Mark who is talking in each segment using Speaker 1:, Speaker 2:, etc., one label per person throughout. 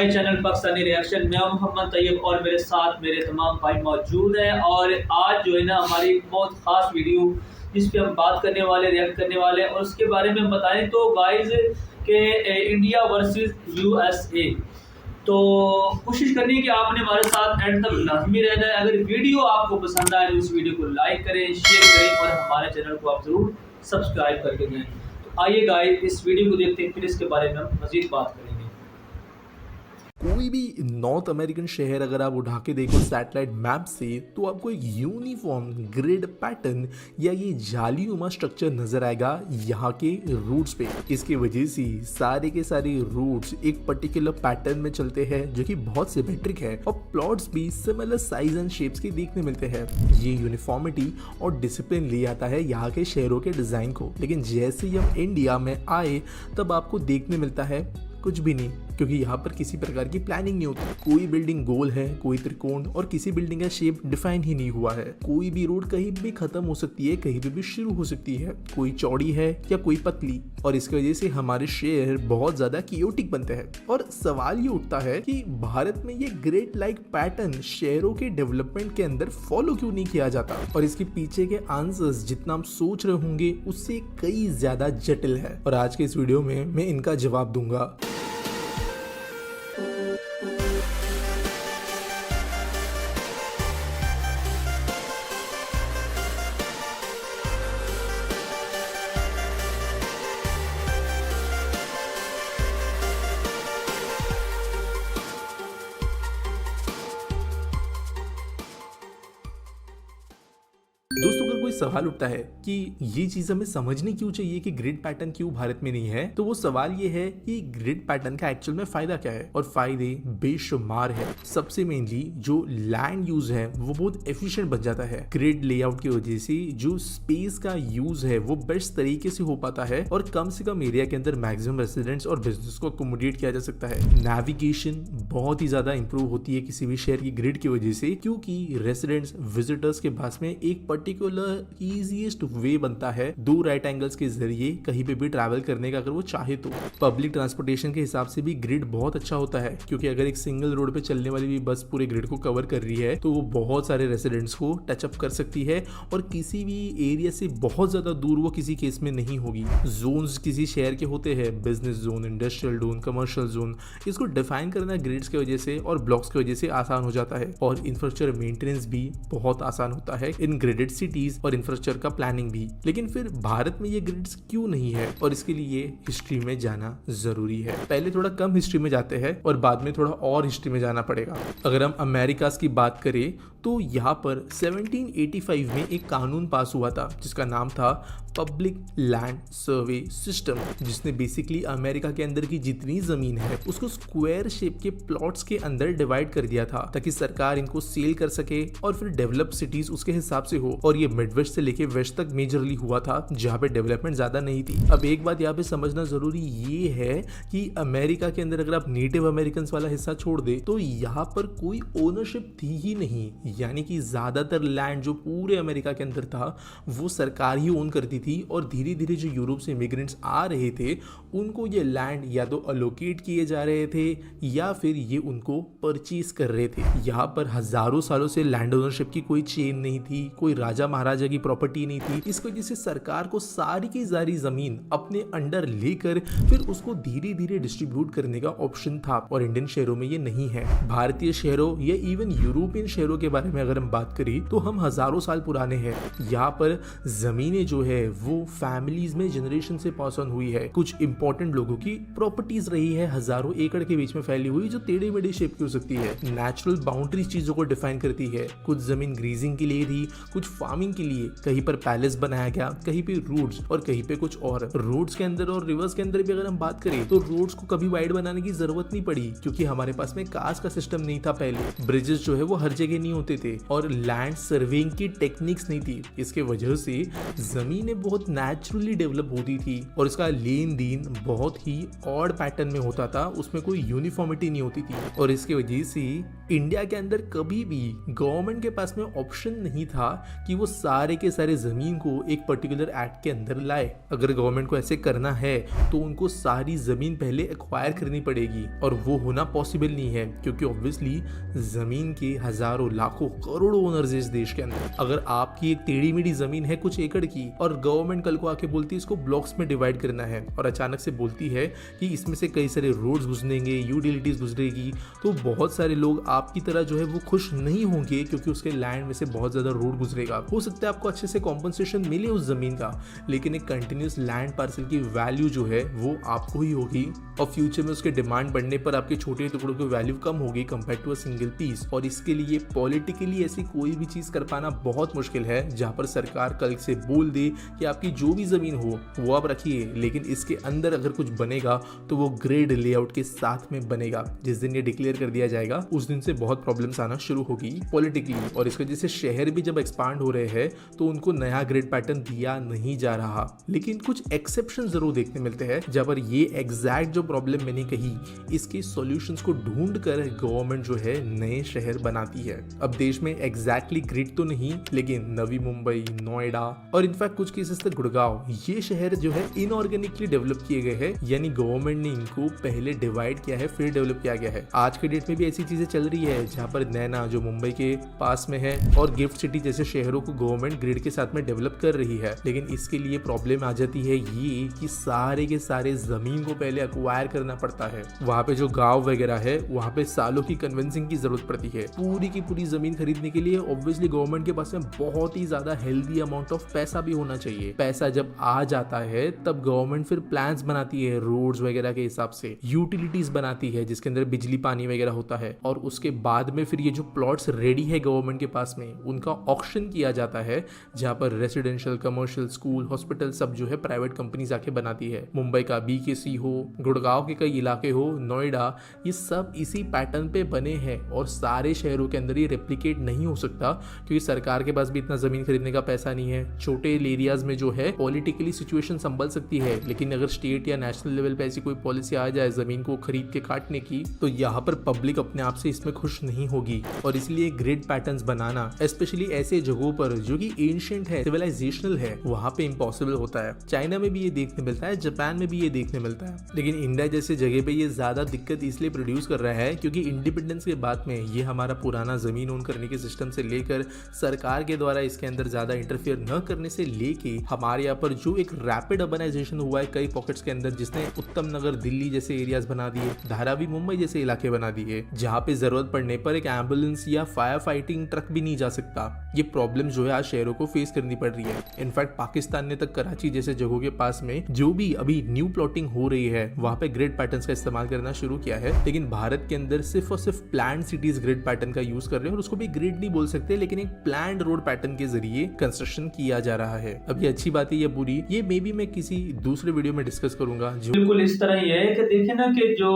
Speaker 1: My channel Pakistani reaction. मैं हूं मोहम्मद तैयब और मेरे साथ मेरे तमाम भाई मौजूद हैं। और आज जो है ना हमारी बहुत ख़ास वीडियो जिस पे हम बात करने वाले, रिएक्ट करने वाले हैं और उसके बारे में हम बताएं तो गाइस के इंडिया वर्सेस यूएसए। तो कोशिश करनी है कि आपने हमारे साथ एंड तक लाजमी रहना है। अगर वीडियो आपको पसंद आए तो इस वीडियो को लाइक करें, शेयर करें और हमारे चैनल को आप ज़रूर सब्सक्राइब करके दें। तो आइए गाइस इस वीडियो को देखते हैं, फिर इसके बारे में हम मज़ीद बात करेंगे।
Speaker 2: कोई भी नॉर्थ अमेरिकन शहर अगर आप उठा के देखो सैटेलाइट मैप से तो आपको एक यूनिफॉर्म ग्रिड पैटर्न या ये जालीनुमा स्ट्रक्चर नजर आएगा यहाँ के रूट्स पे। इसकी वजह से सारे के सारे रूट्स एक पर्टिकुलर पैटर्न में चलते हैं जो कि बहुत सिमेट्रिक है और प्लॉट्स भी सिमिलर साइज एंड शेप्स के देखने मिलते हैं। ये यूनिफॉर्मिटी और डिसिप्लिन ले आता है यहाँ के शहरों के डिजाइन को। लेकिन जैसे ही हम इंडिया में आए तब आपको देखने मिलता है कुछ भी नहीं, क्योंकि यहाँ पर किसी प्रकार की प्लानिंग नहीं होती। कोई बिल्डिंग गोल है, कोई त्रिकोण और किसी बिल्डिंग का शेप डिफाइन ही नहीं हुआ है। कोई भी रोड कहीं भी खत्म हो सकती है, कहीं भी शुरू हो सकती है। कोई चौड़ी है या कोई पतली, और इसकी वजह से हमारे शहर बहुत ज्यादा कियोटिक बनते हैं। और सवाल ये उठता है कि भारत में ये ग्रेड लाइक पैटर्न शहरों के डेवलपमेंट के अंदर फॉलो क्यों नहीं किया जाता। और इसके पीछे के आंसर्स जितना हम सोच रहे होंगे उससे कई ज्यादा जटिल है, और आज के इस वीडियो में मैं इनका जवाब दूंगा। दोस्तों अगर कोई सवाल उठता है कि ये चीज हमें समझनी क्यों चाहिए कि ग्रिड पैटर्न क्यों भारत में नहीं है, तो वो सवाल ये है कि ग्रिड पैटर्न का एक्चुअल में फायदा क्या है। और फायदे बेशुमार है। सबसे मेनली जो लैंड यूज है वो बहुत एफिशिएंट बन जाता है। ग्रिड लेआउट की वजह से जो स्पेस का यूज है वो बेस्ट तरीके से हो पाता है और कम से कम एरिया के अंदर मैक्सिमम रेसिडेंट्स और बिजनेस को अकोमोडेट किया जा सकता है। नेविगेशन बहुत ही ज्यादा इंप्रूव होती है किसी भी शहर की ग्रिड की वजह से, क्योंकि रेसिडेंट्स विजिटर्स के पास में एक पर्टिकुलर इजीएस्ट वे बनता है दो राइट एंगल्स के जरिए कहीं पे भी ट्रैवल करने का अगर वो चाहे तो। पब्लिक ट्रांसपोर्टेशन के हिसाब से भी ग्रिड बहुत अच्छा होता है, क्योंकि अगर एक सिंगल रोड पे चलने वाली भी बस पूरे ग्रिड को कवर कर रही है तो वो बहुत सारे रेसिडेंट्स को टच अप कर सकती है और किसी भी एरिया से बहुत ज्यादा दूर वो किसी केस में नहीं होगी। जोन्स किसी शहर के होते हैं, business zone, industrial zone, commercial zone, इसको डिफाइन करना ग्रिड्स की वजह से और ब्लॉक्स की वजह से आसान हो जाता है। और इंफ्रास्ट्रक्चर मेंटेनेंस भी बहुत आसान होता है इन ग्रिडेड सिटीज और इंफ्रास्ट्रक्चर का प्लानिंग भी। लेकिन फिर भारत में ये ग्रिड्स क्यों नहीं है, और इसके लिए हिस्ट्री में जाना जरूरी है। पहले थोड़ा कम हिस्ट्री में जाते हैं और बाद में थोड़ा और हिस्ट्री में जाना पड़ेगा। अगर हम अमेरिकास की बात करें तो यहाँ पर 1785 में एक कानून पास हुआ था जिसका नाम था पब्लिक लैंड सर्वे सिस्टम, जिसने बेसिकली अमेरिका के अंदर की जितनी जमीन है उसको स्क्वायर शेप के प्लॉट्स के अंदर डिवाइड कर दिया था ताकि सरकार इनको सेल कर सके और फिर डेवलप सिटीज उसके हिसाब से हो। और ये मिडवेस्ट से लेके वेस्ट तक मेजरली हुआ था जहाँ पे डेवलपमेंट ज्यादा नहीं थी। अब एक बात यहाँ पे समझना जरूरी ये है कि अमेरिका के अंदर अगर आप नेटिव अमेरिकन वाला हिस्सा छोड़ दे तो यहाँ पर कोई ओनरशिप थी ही नहीं, यानी कि ज्यादातर लैंड जो पूरे अमेरिका के अंदर था वो सरकार ही ओन करती थी। और धीरे धीरे जो यूरोप से इमिग्रेंट्स आ रहे थे उनको ये लैंड या तो अलोकेट किए जा रहे थे या फिर ये उनको परचेज कर रहे थे। यहाँ पर हजारों सालों से लैंड ओनरशिप की कोई चेन नहीं थी, कोई राजा महाराजा की प्रॉपर्टी नहीं थी। इस वजह से सरकार को सारी की सारी जमीन अपने अंडर लेकर फिर उसको धीरे धीरे डिस्ट्रीब्यूट करने का ऑप्शन था, और इंडियन शहरों में ये नहीं है। भारतीय शहरों या इवन यूरोपियन शहरों के बारे में अगर हम बात करें तो हम हजारों साल पुराने हैं। यहाँ पर जमीनें जो है वो फैमिलीज में जनरेशन से पास ऑन हुई है। कुछ इंपॉर्टेंट लोगों की प्रॉपर्टीज रही है हजारों एकड़ के बीच में फैली हुई, जो टेढ़े मेढ़े शेप की हो सकती है। नेचुरल बाउंड्री चीजों को डिफाइन करती है। कुछ जमीन ग्रीजिंग के लिए थी, कुछ फार्मिंग के लिए, कहीं पर पैलेस बनाया गया, कहीं पे रोड्स और कहीं पे कुछ और। रोड्स के अंदर और रिवर्स के अंदर भी अगर हम बात करें तो रोड्स को कभी वाइड बनाने की जरूरत नहीं पड़ी, क्योंकि हमारे पास में कार्स का सिस्टम नहीं था पहले। ब्रिजेस जो है वो हर जगह नहीं होते थे और लैंड सर्वेइंग की टेक्निक्स नहीं थी। इसके वजह से जमीनें बहुत नेचुरली डेवलप होती थी और इसका लेन देन बहुत ही ऑड पैटर्न में होता था, उसमें कोई यूनिफॉर्मिटी नहीं होती थी। और इसकी वजह से इंडिया के अंदर कभी भी गवर्नमेंट के पास में ऑप्शन नहीं था कि वो सारे के सारे ज़मीन को एक पर्टिकुलर एक्ट के अंदर लाए। अगर गवर्नमेंट को ऐसे करना है तो उनको सारी ज़मीन पहले एक्वायर करनी पड़ेगी और वो होना पॉसिबल नहीं है, क्योंकि ऑब्वियसली ज़मीन के हज़ारों लाखों करोड़ों ओनर्स इस देश के अंदर। अगर आपकी एक टेढ़ी मेढ़ी ज़मीन है कुछ एकड़ की और गवर्नमेंट कल को आके बोलती है इसको ब्लॉक्स में डिवाइड करना है और अचानक से बोलती है कि इसमें से कई सारे रोड्स गुजरेंगे, यूटिलिटीज़ गुजरेगी, तो बहुत सारे लोग आपकी तरह जो है वो खुश नहीं होंगे, क्योंकि उसके लैंड में से बहुत ज़्यादा रोड गुजरेगा। हो सकता है आपको अच्छे से कॉम्पनसेशन मिले उस ज़मीन का, लेकिन एक कंटिन्यूस लैंड पार्सल की वैल्यू जो है वो आपको ही होगी और फ्यूचर में उसके डिमांड बढ़ने पर आपके छोटे टुकड़ों की वैल्यू कम होगी compare to a single piece. और इसके लिए पॉलिटिकली ऐसी कोई भी चीज़ कर पाना बहुत मुश्किल है जहाँ पर सरकार कल से बोल दे कि आपकी जो भी ज़मीन हो वो आप रखिए, लेकिन इसके अंदर अगर कुछ बनेगा तो वो ग्रिड लेआउट के साथ में बनेगा। जिस दिन ये डिक्लेयर कर दिया जाएगा उस दिन से बहुत प्रॉब्लम्स आना शुरू होगी पॉलिटिकली। और इसके वजह से शहर भी जब एक्सपांड हो रहे हैं तो उनको नया ग्रिड पैटर्न दिया नहीं जा रहा, लेकिन कुछ एक्सेप्शन जरूर देखने मिलते हैं जहां पर ये एग्जैक्ट जो प्रॉब्लम मैंने कही इसके सॉल्यूशंस को ढूंढ कर गवर्नमेंट जो है नए शहर बनाती है। अब देश में एग्जैक्टली ग्रिड तो नहीं, लेकिन नवी मुंबई, नोएडा और इनफैक्ट कुछ केसेस तक गुड़गांव, ये शहर जो है इनऑर्गेनिकली डेवलप किए गए हैं, यानी गवर्नमेंट ने इनको पहले डिवाइड किया है फिर डेवलप किया गया है। आज के डेट में भी ऐसी चीजें चल रही है जहां पर नैना जो मुंबई के पास में है और गिफ्ट सिटी जैसे शहरों को गवर्नमेंट ग्रिड के साथ में डेवलप कर रही है, लेकिन इसके लिए प्रॉब्लम आ जाती है ये कि सारे के सारे जमीन को पहले एक्वायर करना पड़ता है। वहां पे जो गांव वगैरह है वहां पे सालों की कन्विंसिंग की जरूरत पड़ती है। पूरी की पूरी जमीन खरीदने के लिए ऑब्वियसली गवर्नमेंट के पास में बहुत ही ज्यादा हेल्दी अमाउंट ऑफ पैसा भी होना चाहिए। पैसा जब आ जाता है तब गवर्नमेंट फिर प्लान्स बनाती है रोड्स वगैरह के हिसाब से, यूटिलिटीज बनाती है जिसके अंदर बिजली पानी वगैरह होता है, और उसके बाद में फिर ये जो प्लॉट्स रेडी है गवर्नमेंट के पास में उनका ऑक्शन किया जाता है, जहां पर रेसिडेंशियल, कमर्शियल, स्कूल, हॉस्पिटल सब जो है प्राइवेट कंपनीज आके बनाती है। मुंबई का BKC हो, गुड़गांव के कई इलाके हो, नोएडा, ये सब इसी पैटर्न पे बने हैं और सारे शहरों के अंदर ये रेप्लिकेट नहीं हो सकता क्योंकि सरकार के पास भी इतना जमीन खरीदने का पैसा नहीं है। छोटे एरियाज में जो है पॉलिटिकली सिचुएशन संभल सकती है, लेकिन अगर स्टेट या नेशनल लेवल पे ऐसी कोई पॉलिसी आ जाए जमीन को खरीद के काटने की, तो यहाँ पर पब्लिक अपने आप से इसमें खुश नहीं होगी। और इसलिए ग्रिड पैटर्न्स बनाना स्पेशली ऐसे जगहों पर जो कि एंशिएंट है, सिविलाइजेशनल है, वहां पे इम्पॉसिबल होता है। चाइना में भी ये देखने मिलता है, जापान में भी ये देखने मिलता है, लेकिन इंडिया जैसे जगह पे ये ज्यादा दिक्कत इसलिए प्रोड्यूस कर रहा है क्योंकि इंडिपेंडेंस के बाद में ये हमारा पुराना जमीन ओन करने के सिस्टम से लेकर सरकार के द्वारा इसके अंदर ज्यादा इंटरफेयर न करने से लेके हमारे यहाँ पर जो एक रैपिड अर्बनाइजेशन हुआ है कई पॉकेट्स के अंदर, जिसने उत्तम नगर दिल्ली जैसे एरियाज बना दिए, धारावी मुंबई जैसे इलाके बना दिए, जहाँ पे जरूरत पड़ने पर एक एम्बुलेंस या फायर फाइटिंग ट्रक भी नहीं जा सकता। ये प्रॉब्लम जो है आज शहरों को फेस करनी पड़ रही है। इनफैक्ट पाकिस्तान ने तक कराची जैसे जगहों के पास में जो भी अभी न्यू प्लॉटिंग हो रही है वहां पे ग्रिड पैटर्न्स का इस्तेमाल करना शुरू किया है, लेकिन भारत के अंदर सिर्फ और सिर्फ प्लान्ड सिटीज ग्रिड पैटर्न का यूज कर रहे हैं, और उसको भी ग्रिड नहीं बोल सकते, लेकिन एक प्लान्ड रोड पैटर्न के जरिए कंस्ट्रक्शन किया जा रहा है। अब ये अच्छी बात है या बुरी, ये मे बी मैं किसी दूसरे वीडियो में डिस्कस करूंगा।
Speaker 1: बिल्कुल इस तरह ही है कि देखे ना कि जो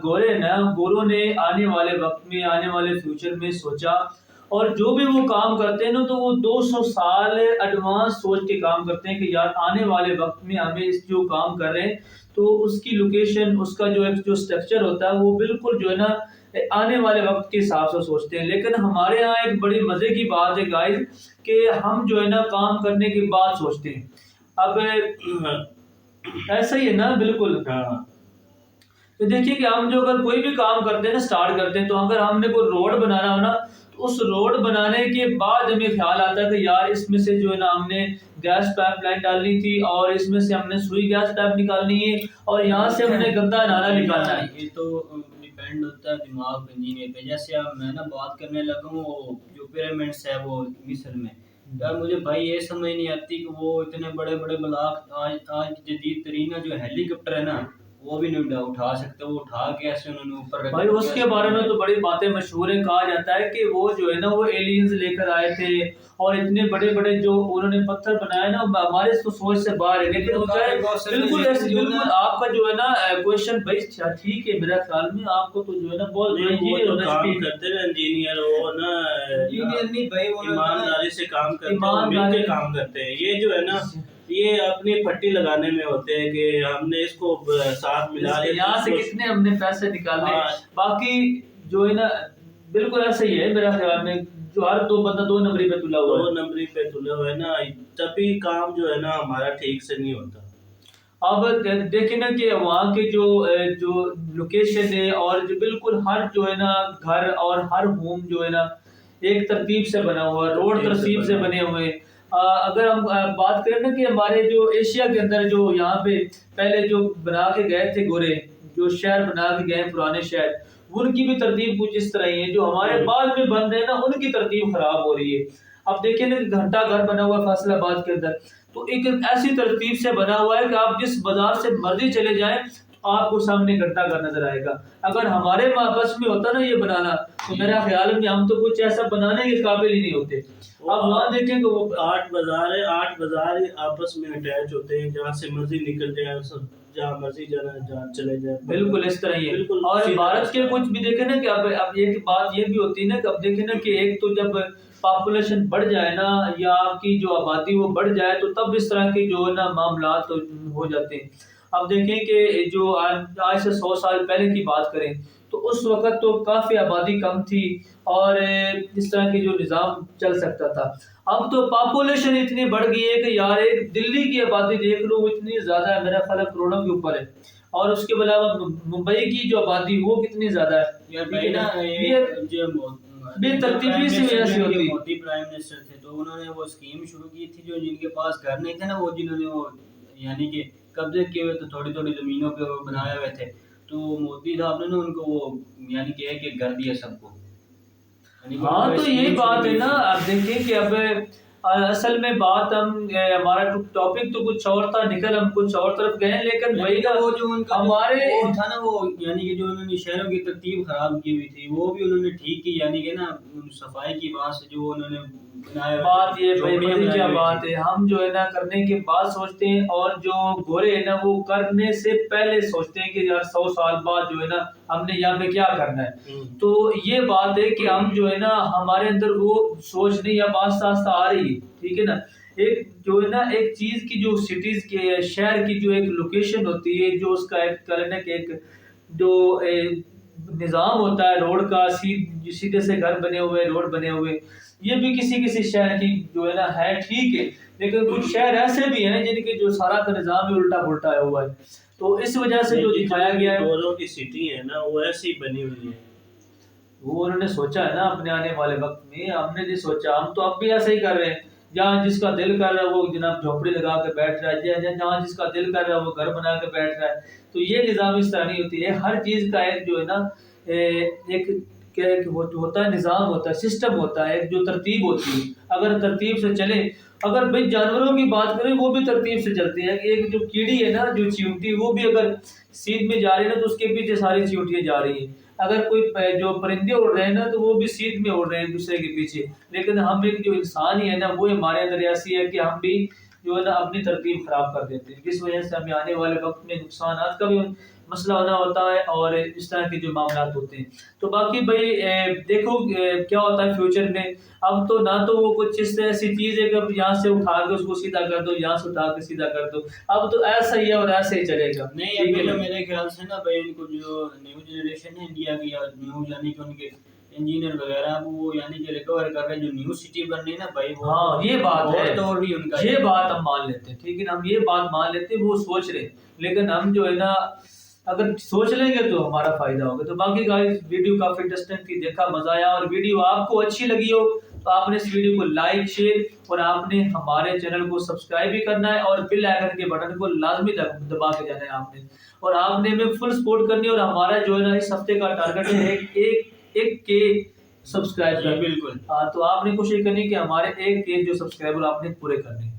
Speaker 1: गोरे ना गोरों ने आने वाले वक्त में, आने वाले फ्यूचर में सोचा, और जो भी वो काम करते हैं ना तो वो 200 साल एडवांस सोच के काम करते हैं कि यार आने वाले वक्त में हमें इस जो काम कर रहे हैं तो उसकी लोकेशन, उसका जो स्ट्रक्चर होता है वो बिल्कुल जो है ना आने वाले वक्त के हिसाब से सोचते हैं। लेकिन हमारे यहाँ एक बड़ी मजे की बात है गाइस कि हम जो है ना काम करने के बाद सोचते हैं। अब ऐसा ही है ना, बिल्कुल। तो देखिए कि हम जो अगर कोई भी काम करते हैं ना, स्टार्ट करते हैं, तो अगर हमने कोई रोड बनाना हो ना, तो उस रोड बनाने के बाद हमें ख्याल आता है कि यार इसमें से जो है ना हमने गैस पाइपलाइन डालनी थी, और इसमें से हमने सुई गैस पाइप निकालनी है, और यहाँ से हमने गंदा नाला निकालना है।
Speaker 3: ये तो डिपेंड होता है दिमाग इंजीनियर पे। जैसे अब मैं ना बात करने लगा हूँ जो पिरामिड्स है वो मिस्र में, यार मुझे भाई ये समझ नहीं आती कि वो इतने बड़े बड़े ब्लॉक आज जदीद तरीन जो हेलीकॉप्टर है ना वो भी नहीं उठा सकते, वो उठा के ऐसे उन्होंने ऊपर
Speaker 1: भाई उसके बारे में तो बड़ी बातें मशहूर है। कहा जाता है कि वो जो है ना वो एलियंस लेकर आए थे, और इतने बड़े बड़े जो उन्होंने पत्थर बनाए ना हमारे सोच से बाहर है। लेकिन बिल्कुल ऐसे, बिल्कुल आपका जो है ना क्वेश्चन भाई ठीक है, मेरा ख्याल में आपको तो जो है ना बहुत इंजीनियर होना चाहिए।
Speaker 3: इंजीनियर हो ना, इंजीनियर नहीं भाई, वो ईमानदारी से काम करते हैं, मिलकर काम करते हैं। ये जो है ना ये अपनी पट्टी लगाने में होते हैं कि हमने इसको साथ मिला लिया,
Speaker 1: यहाँ से कितने हमने पैसे निकाले। बाकी जो है ना बिल्कुल ऐसा ही है मेरा ख्याल में, जो हर दो बंदा दो नंबरी पे तुला हुआ
Speaker 4: दो
Speaker 1: है।
Speaker 4: नंबरी पे तुले हुए हैं ना, तभी काम जो है ना हमारा ठीक से नहीं होता।
Speaker 1: अब देखिए ना कि वहाँ के जो लोकेशन है और जो बिल्कुल हर जो है ना घर और हर होम जो है ना एक तरतीब से बना हुआ है, रोड तरतीब से बने हुए हैं। अगर हम बात करें ना कि हमारे जो एशिया के अंदर जो यहाँ पे पहले जो बना के गए थे गोरे, जो शहर बना के गए पुराने शहर, उनकी भी तरतीब कुछ इस तरह ही है। जो हमारे बाद में बन रहे हैं ना उनकी तरतीब खराब हो रही है। अब देखिए ना कि घंटा घर बना हुआ है फैसलाबाद के अंदर, तो एक ऐसी तरतीब से बना हुआ है कि आप जिस बाजार से मर्जी चले जाएं आपको सामने घंटा घर नजर आएगा। अगर हमारे बस में होता ना ये बनाना, तो मेरा ख्याल है कि हम तो कुछ ऐसा बनाने के काबिल ही नहीं होते। अब वहाँ देखें कि वो
Speaker 4: 8 बाजार है, 8 बाजार ही आपस में अटैच होते हैं, जहाँ से मर्जी निकल जाए, सब जहाँ मर्जी जाना जहाँ चले जाए।
Speaker 1: बिल्कुल इस तरह ही है।
Speaker 4: बिल्कुल
Speaker 1: और
Speaker 4: सीधा
Speaker 1: भारत के
Speaker 4: रास्ता।
Speaker 1: कुछ भी देखे ना कि अब एक बात ये भी होती है ना कि अब देखे ना कि एक तो जब पॉपुलेशन बढ़ जाए ना या आपकी जो आबादी वो बढ़ जाए तो तब इस तरह के जो है ना मामला तो हो जाते हैं। अब देखें कि जो आज से 100 साल पहले की बात करें तो उस वक्त तो काफ़ी आबादी कम थी और इस तरह के जो निज़ाम चल सकता था। अब तो पॉपुलेशन इतनी बढ़ गई है कि यार एक दिल्ली की आबादी देख लो, वो इतनी ज़्यादा है, मेरा ख्याल है करोड़ों के ऊपर है। और उसके अलावा मुंबई की जो आबादी वो कितनी ज़्यादा है।
Speaker 3: यार
Speaker 1: ठीक
Speaker 3: भाई
Speaker 1: है
Speaker 3: ना
Speaker 1: ना,
Speaker 3: ये जो
Speaker 1: बेतरतीबी से वजह से होती है।
Speaker 3: मोदी प्राइम मिनिस्टर थे तो उन्होंने वो स्कीम शुरू की थी, जो जिनके पास घर नहीं थे ना, वो जिन्होंने वो यानी कि कब्जे किए हुए थे थोड़ी थोड़ी जमीनों पे वो बनाए हुए थे, तो मोदी साहब ने ना उनको वो यानी कि एक घर दिया सबको। यानी कि
Speaker 1: हाँ
Speaker 3: उनको
Speaker 1: तो यही
Speaker 3: स्कीम
Speaker 1: बात
Speaker 3: शुरू
Speaker 1: है
Speaker 3: की
Speaker 1: ना।
Speaker 3: थी।
Speaker 1: अब देखिए कि अब असल में बात हमारा टॉपिक तो कुछ और था, निकल हम कुछ और तरफ गए, लेकिन वही
Speaker 3: लेकिन
Speaker 1: ना
Speaker 3: वो जो उनका
Speaker 1: हमारे
Speaker 3: वो था ना, वो यानी कि जो उन्होंने शहरों की तरतीब खराब की हुई थी वो भी उन्होंने ठीक की, यानी कि ना सफाई की बात से जो उन्होंने बनाया
Speaker 1: बात ये भाई
Speaker 3: झोपड़ियां
Speaker 1: पता
Speaker 3: बनाई
Speaker 1: क्या
Speaker 3: हुई
Speaker 1: बात
Speaker 3: थी।
Speaker 1: है, हम जो है ना करने के बाद सोचते हैं और जो गोरे है ना वो करने से पहले सोचते हैं कि यार 100 साल बाद जो है ना हमने यहाँ पे क्या करना है। तो ये बात है कि हम जो है ना हमारे अंदर वो सोच नहीं अब आस्ता आस्ता आ रही है। ठीक है ना, एक जो है ना एक चीज की जो सिटीज के शहर की जो एक लोकेशन होती है, जो उसका एक कहना कि एक जो निज़ाम होता है रोड का, सीधे से घर बने हुए, रोड बने हुए, ये भी किसी किसी शहर की जो है ना है ठीक है, लेकिन कुछ शहर ऐसे भी हैं जिनके जो सारा का निज़ाम ही उल्टा पुल्टा हुआ है। तो इस वजह से जो दिखाया गया है
Speaker 4: गोरों की सिटी है ना वो ऐसी बनी हुई है।
Speaker 1: वो उन्होंने सोचा है ना अपने आने वाले वक्त में, हमने नहीं सोचा, हम तो अब भी ऐसे ही कर रहे हैं। जहाँ जिसका दिल कर रहा है वो जनाब झोपड़ी लगा के बैठ रहा है, जहाँ जिसका दिल कर रहा है वो घर बना के बैठ रहा है। तो ये निज़ाम इस तरह नहीं होती है। हर चीज़ का एक जो है ना एक क्या है कि वो जो होता है निज़ाम होता है, सिस्टम होता है, एक जो तरतीब होती है, अगर तरतीब से चले। अगर भाई जानवरों की बात करें वो भी तरतीब से चलती है। एक जो कीड़ी है ना जो चींटी, वो भी अगर सीध में जा रही है ना तो उसके पीछे सारी चींटियां जा रही हैं। अगर कोई जो परिंदे उड़ रहे हैं ना तो वो भी सीध में उड़ रहे हैं दूसरे के पीछे। लेकिन हम एक जो इंसान ही है ना वो हमारे अंदर ऐसी है कि हम भी जो है ना अपनी तरतीब खराब कर देते हैं, जिस वजह से हमें आने वाले वक्त में नुकसान का भी मसला होना होता है और इस तरह के जो मामला होते हैं। तो बाकी भाई देखो क्या होता है फ्यूचर में। अब तो ना तो वो कुछ इस ऐसी चीज है कि अब यहाँ से उठा के उसको सीधा कर दो, यहाँ से उठा के सीधा कर दो। अब तो ऐसा ही है और ऐसे ही चलेगा।
Speaker 3: नहीं
Speaker 1: ठीक
Speaker 3: अभी
Speaker 1: है
Speaker 3: तो
Speaker 1: ना?
Speaker 3: मेरे ख्याल से ना भाई इनको जो न्यू जनरेशन है इंडिया की, या न्यू यानी कि उनके इंजीनियर वगैरह, अब वो यानी कि रिकवर कर रहे हैं, जो न्यू सिटी बन रही है ना भाई वो
Speaker 1: हाँ ये बात
Speaker 3: बहुत
Speaker 1: है,
Speaker 3: दौर भी उनका
Speaker 1: ये बात हम मान लेते हैं। ठीक है ना, हम ये बात मान लेते हैं वो सोच रहे हैं, लेकिन हम जो है ना अगर सोच लेंगे तो हमारा फायदा होगा। तो बाकी गाइस वीडियो काफी इंटरेस्टिंग थी, देखा मजा आया। और वीडियो आपको अच्छी लगी हो तो आपने इस वीडियो को लाइक शेयर और आपने हमारे चैनल को सब्सक्राइब भी करना है और बेल आइकन के बटन को लाजमी दबा के जाना है आपने। और आपने हमें फुल सपोर्ट करनी है। और हमारा जो है ना इस हफ्ते का टारगेट है एक के सब्सक्राइब
Speaker 3: जी, बिल्कुल।
Speaker 1: हाँ तो आपने कोशिश करनी है कि हमारे एक के जो सब्सक्राइबर आपने पूरे करने।